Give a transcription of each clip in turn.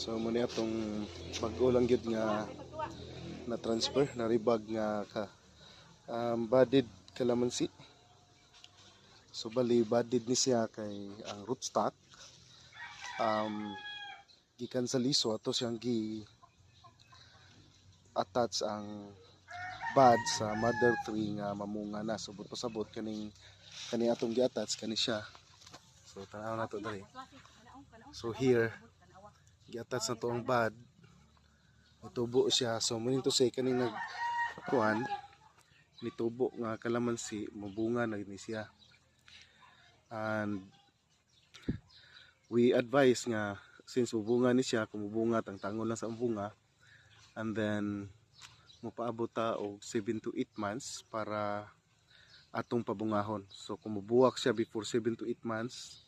So muna atong bag-o lang gyud nga na transfer na ribag nga ka budded calamansi. So bali budded ni siya kay ang rootstock gikan sa liso ato siyang gi attach ang bud sa mother tree nga mamunga na. So buto sabot kani atong gi-attach kani siya. So tanaw nato diri. So here gi-attach na to ang bud. Tubo siya. So muning to say kaning nagkuan nitubo nga kalamansi mabunga na ni siya. And we advise nga since mabunga ni siya, kung mabunga tangtangon lang sa bunga, and then mopaabot ta og 7 to 8 months para atong pabungahon. So kung mabuwak siya before 7 to 8 months,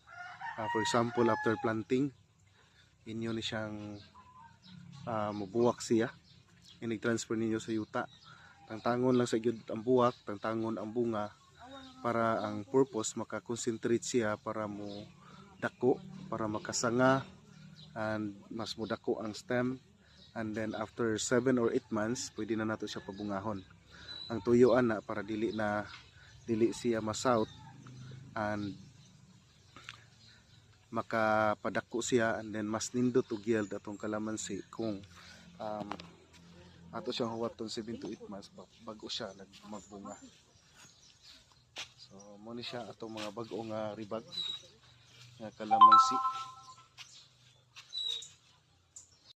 for example after planting, inyo ni siyang mabuwak siya, inig-transfer ninyo sa yuta. Tangtangon lang sa gyud ang buwak, tangtangon ang bunga, para ang purpose maka-concentrate siya para mo dako, para makasanga, and mas mo dako ang stem. And then after 7 or 8 months pwede na nato siya pabungahon. Ang tuyoan na para dili siya masout and makapadako siya, and then mas nindot og yield atong kalamansi kung ato siyang huwaton 7 to 8 months bago siya magbunga. So mo ni siya atong mga bag-o nga ribag nga kalamansi.